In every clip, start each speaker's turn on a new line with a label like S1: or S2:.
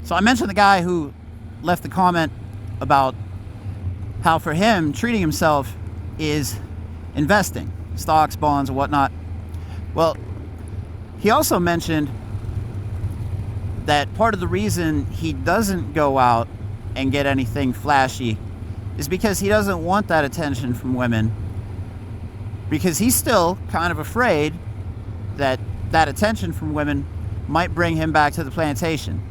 S1: So I mentioned the guy who left the comment about how for him treating himself is investing, stocks, bonds, and whatnot. Well, he also mentioned that part of the reason he doesn't go out and get anything flashy is because he doesn't want that attention from women, because he's still kind of afraid that that attention from women might bring him back to the plantation.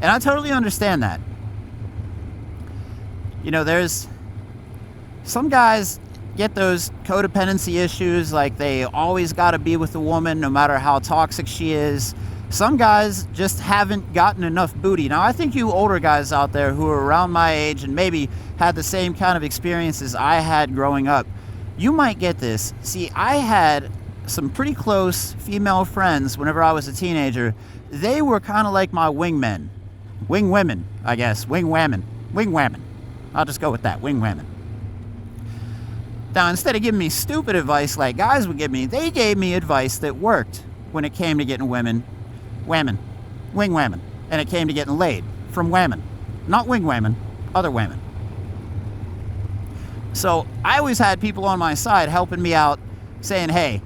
S1: And I totally understand that. You know, there's some guys get those codependency issues, like they always got to be with a woman no matter how toxic she is. Some guys just haven't gotten enough booty. Now, I think you older guys out there who are around my age and maybe had the same kind of experiences I had growing up, you might get this. See, I had some pretty close female friends whenever I was a teenager. They were kind of like my wingmen. Wing women, I guess. Wing women. Wing women. I'll just go with that. Wing women. Now, instead of giving me stupid advice like guys would give me, they gave me advice that worked when it came to getting women. Women. Wing women. And it came to getting laid from women. Not wing women. Other women. So I always had people on my side helping me out, saying, hey,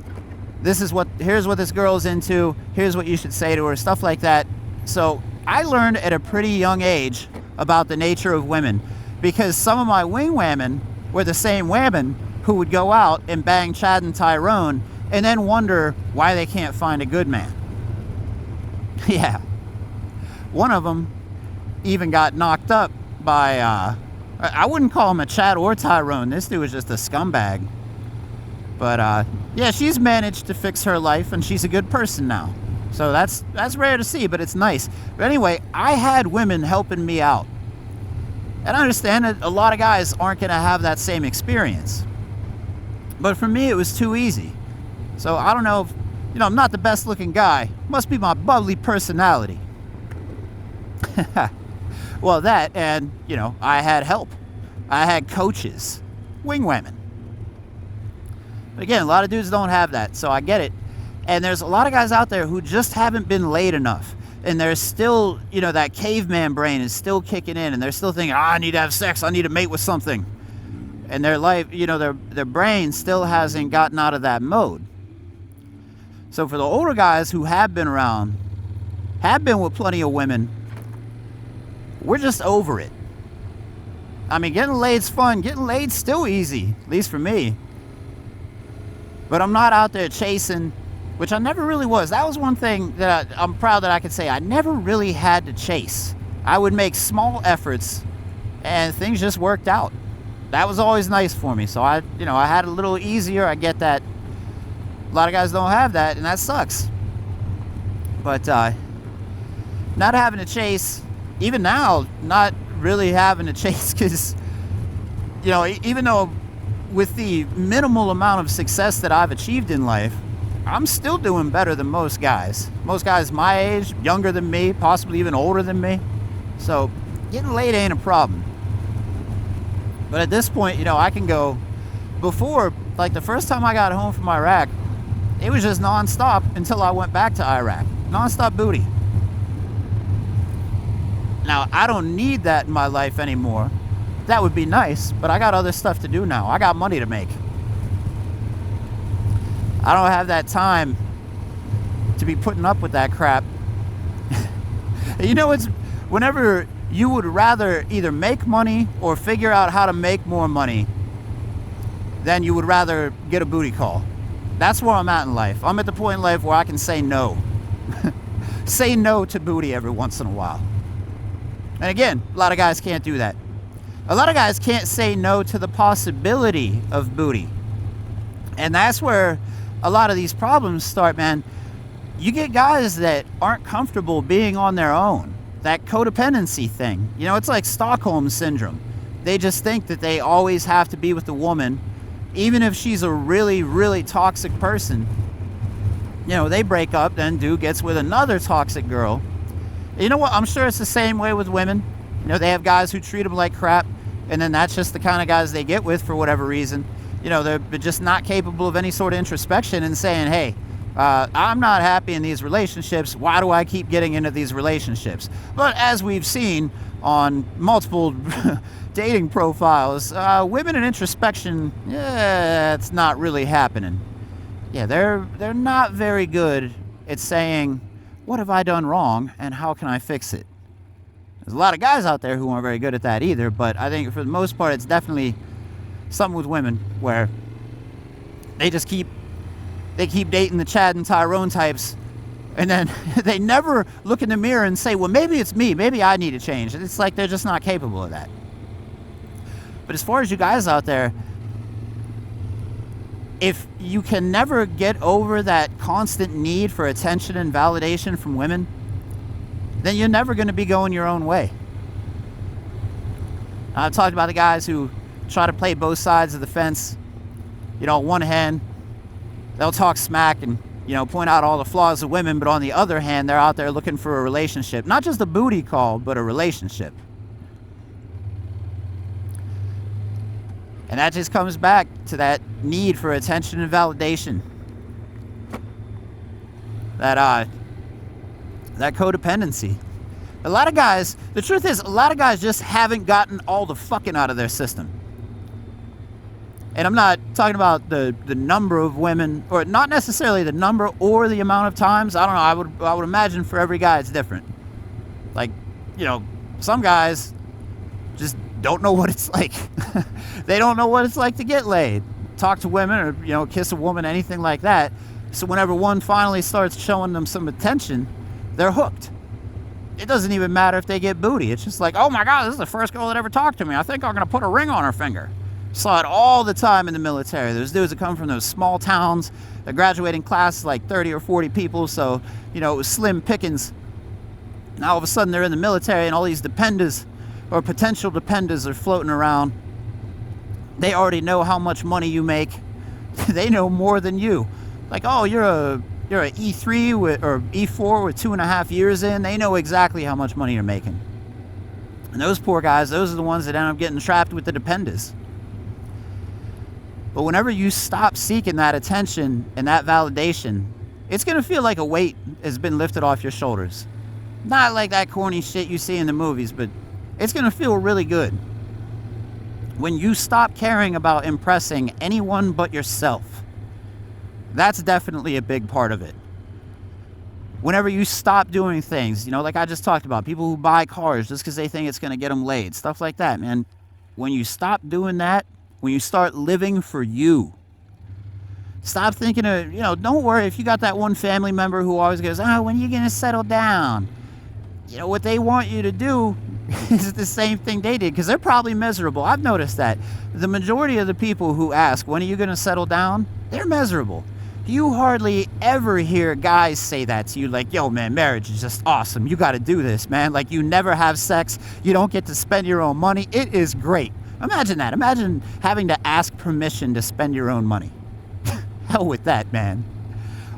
S1: here's what this girl's into, here's what you should say to her, stuff like that. So I learned at a pretty young age about the nature of women, because some of my wing women were the same women who would go out and bang Chad and Tyrone and then wonder why they can't find a good man. Yeah. One of them even got knocked up by, I wouldn't call him a Chad or Tyrone. This dude was just a scumbag. But yeah, she's managed to fix her life and she's a good person now. So that's rare to see, but it's nice. But anyway, I had women helping me out. And I understand that a lot of guys aren't going to have that same experience. But for me, it was too easy. So I don't know if, I'm not the best looking guy. Must be my bubbly personality. Well, that, and, I had help. I had coaches, wing women. But again, a lot of dudes don't have that, so I get it. And there's a lot of guys out there who just haven't been laid enough. And they're still, that caveman brain is still kicking in, and they're still thinking, I need to have sex, I need to mate with something. And their life, their brain still hasn't gotten out of that mode. So for the older guys who have been around, have been with plenty of women, we're just over it. I mean, getting laid's fun. Getting laid's still easy, at least for me. But I'm not out there chasing, which I never really was. That was one thing that I'm proud that I could say. I never really had to chase. I would make small efforts, and things just worked out. That was always nice for me. So I had it a little easier. I get that. A lot of guys don't have that, and that sucks. But not having to chase, even now, not really having to chase, because, even though with the minimal amount of success that I've achieved in life, I'm still doing better than most guys. Most guys my age, younger than me, possibly even older than me. So getting laid ain't a problem. But at this point, I can go. Before, like the first time I got home from Iraq, it was just nonstop until I went back to Iraq. Nonstop booty. Now, I don't need that in my life anymore. That would be nice, but I got other stuff to do now. I got money to make. I don't have that time to be putting up with that crap. It's whenever you would rather either make money or figure out how to make more money, then you would rather get a booty call. That's where I'm at in life. I'm at the point in life where I can say no. Say no to booty every once in a while. And again, a lot of guys can't do that. A lot of guys can't say no to the possibility of booty. And that's where a lot of these problems start, man. You get guys that aren't comfortable being on their own. That codependency thing. It's like Stockholm syndrome. They just think that they always have to be with the woman, even if she's a really, really toxic person. They break up, then dude gets with another toxic girl. You know what? I'm sure it's the same way with women. They have guys who treat them like crap, and then that's just the kind of guys they get with for whatever reason. They're just not capable of any sort of introspection and saying, hey, I'm not happy in these relationships. Why do I keep getting into these relationships? But as we've seen on multiple dating profiles, women in introspection, yeah, it's not really happening. Yeah, they're not very good at saying, what have I done wrong and how can I fix it? There's a lot of guys out there who aren't very good at that either, but I think for the most part it's definitely something with women where they just keep dating the Chad and Tyrone types, and then they never look in the mirror and say, well, maybe it's me, maybe I need to change. It's like they're just not capable of that. But as far as you guys out there, if you can never get over that constant need for attention and validation from women, then you're never going to be going your own way. I've talked about the guys who try to play both sides of the fence. On one hand, they'll talk smack and, point out all the flaws of women, but on the other hand, they're out there looking for a relationship. Not just a booty call, but a relationship. And that just comes back to that need for attention and validation. That codependency. A lot of guys, the truth is, a lot of guys just haven't gotten all the fucking out of their system. And I'm not talking about the number of women, or not necessarily the number or the amount of times. I don't know. I would imagine for every guy it's different. Like, some guys just don't know what it's like. They don't know what it's like to get laid, talk to women, or kiss a woman, anything like that. So whenever one finally starts showing them some attention, they're hooked. It doesn't even matter if they get booty. It's just like, oh my God, this is the first girl that ever talked to me. I think I'm gonna put a ring on her finger. Saw it all the time in the military. There's dudes that come from those small towns. The graduating class is like 30 or 40 people, so it was slim pickings. Now all of a sudden they're in the military, and all these dependents or potential dependents are floating around. They already know how much money you make. They know more than you. Like, oh, you're a E3 or E4 with 2.5 years in. They know exactly how much money you're making. And those poor guys, those are the ones that end up getting trapped with the dependents. But whenever you stop seeking that attention and that validation, it's going to feel like a weight has been lifted off your shoulders. Not like that corny shit you see in the movies, but it's going to feel really good. When you stop caring about impressing anyone but yourself, that's definitely a big part of it. Whenever you stop doing things, like I just talked about, people who buy cars just because they think it's going to get them laid, stuff like that, man. When you stop doing that, when you start living for you, stop thinking of, don't worry if you got that one family member who always goes, oh, when are you going to settle down? What they want you to do is the same thing they did, because they're probably miserable. I've noticed that. The majority of the people who ask, when are you going to settle down? They're miserable. You hardly ever hear guys say that to you, like, yo, man, marriage is just awesome. You got to do this, man. Like, you never have sex. You don't get to spend your own money. It is great. Imagine that. Imagine having to ask permission to spend your own money. Hell with that, man.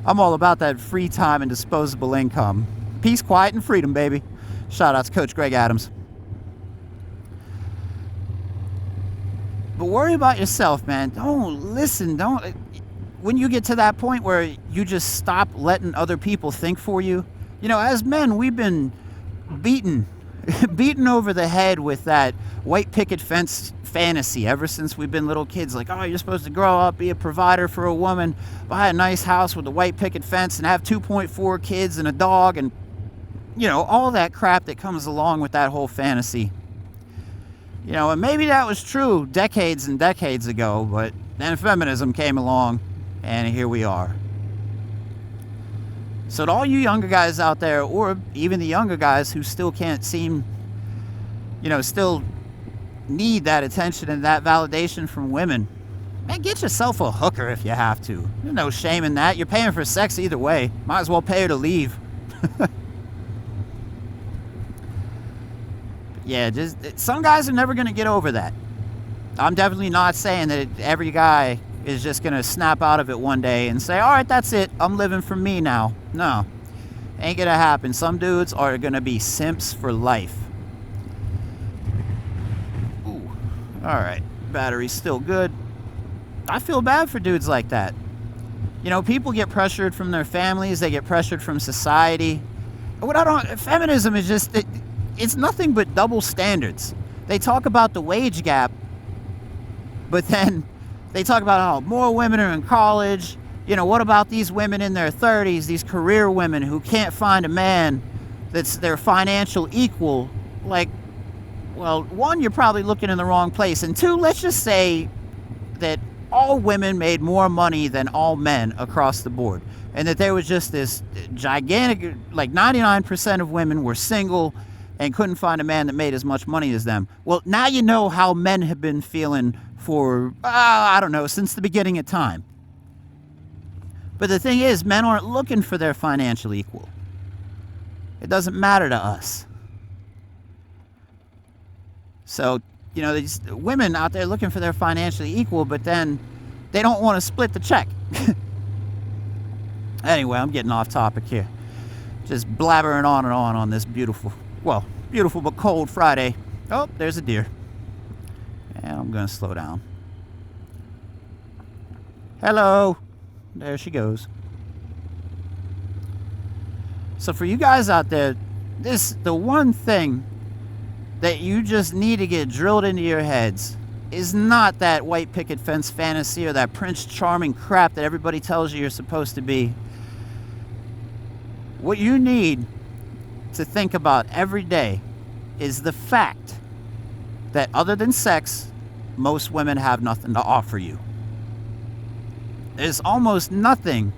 S1: I'm all about that free time and disposable income. Peace, quiet, and freedom, baby. Shout out to Coach Greg Adams. But worry about yourself, man. When you get to that point where you just stop letting other people think for you, as men, we've been beaten over the head with that white picket fence fantasy ever since we've been little kids. Like, oh, you're supposed to grow up, be a provider for a woman, buy a nice house with a white picket fence, and have 2.4 kids and a dog, and all that crap that comes along with that whole fantasy. And maybe that was true decades and decades ago, but then feminism came along, and here we are. So to all you younger guys out there, or even the younger guys who still can't seem, still need that attention and that validation from women, man, get yourself a hooker if you have to. There's no shame in that. You're paying for sex either way. Might as well pay her to leave. Yeah, some guys are never going to get over that. I'm definitely not saying that every guy is just going to snap out of it one day and say, all right, that's it. I'm living for me now. No, ain't going to happen. Some dudes are going to be simps for life. Ooh, all right. Battery's still good. I feel bad for dudes like that. You know, people get pressured from their families, they get pressured from society. Feminism is just, it's nothing but double standards. They talk about the wage gap, but then they talk about how more women are in college. You know, what about these women in their 30s, these career women who can't find a man that's their financial equal? Like, well, one, you're probably looking in the wrong place. And two, let's just say that all women made more money than all men across the board. And that there was just this gigantic, like 99% of women were single and couldn't find a man that made as much money as them. Well, now you know how men have been feeling for, I don't know, since the beginning of time. But the thing is, men aren't looking for their financial equal. It doesn't matter to us. So, you know, these women out there looking for their financially equal, but then they don't want to split the check. Anyway, I'm getting off topic here. Just blabbering on and on this beautiful but cold Friday. Oh, there's a deer. And I'm going to slow down. Hello. There she goes. So for you guys out there, the one thing that you just need to get drilled into your heads is not that white picket fence fantasy or that Prince Charming crap that everybody tells you you're supposed to be. What you need to think about every day is the fact that other than sex, most women have nothing to offer you. There's almost nothing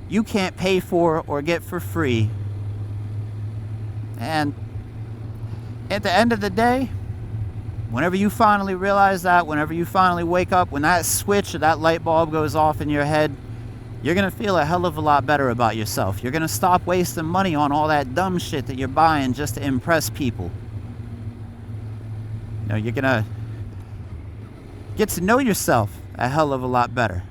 S1: you can't pay for or get for free. And at the end of the day, whenever you finally realize that, whenever you finally wake up, when that switch or that light bulb goes off in your head, you're going to feel a hell of a lot better about yourself. You're going to stop wasting money on all that dumb shit that you're buying just to impress people. You know, you're going to get to know yourself a hell of a lot better.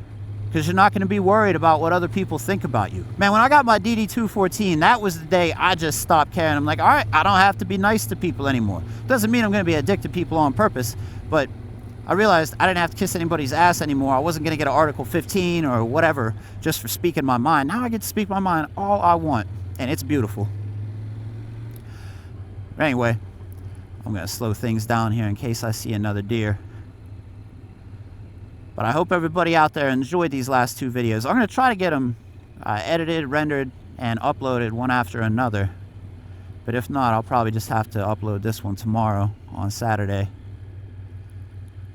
S1: Because you're not going to be worried about what other people think about you. Man, when I got my DD214, that was the day I just stopped caring. I'm like, all right, I don't have to be nice to people anymore. Doesn't mean I'm going to be a dick to people on purpose, but I realized I didn't have to kiss anybody's ass anymore. I wasn't going to get an Article 15 or whatever just for speaking my mind. Now I get to speak my mind all I want, and it's beautiful. But anyway, I'm going to slow things down here in case I see another deer. But I hope everybody out there enjoyed these last two videos. I'm going to try to get them edited, rendered, and uploaded one after another. But if not, I'll probably just have to upload this one tomorrow on Saturday.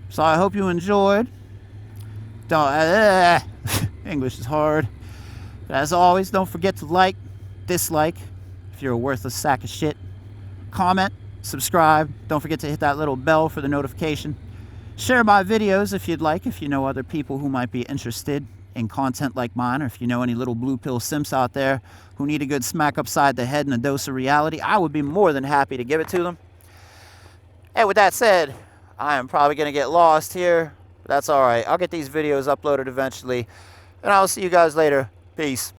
S1: So I hope you enjoyed. English is hard. But as always, don't forget to like, dislike, if you're a worthless sack of shit. Comment, subscribe. Don't forget to hit that little bell for the notification. Share my videos if you'd like, if you know other people who might be interested in content like mine, or if you know any little blue pill simps out there who need a good smack upside the head and a dose of reality, I would be more than happy to give it to them. And with that said, I am probably going to get lost here, but that's alright. I'll get these videos uploaded eventually, and I'll see you guys later. Peace.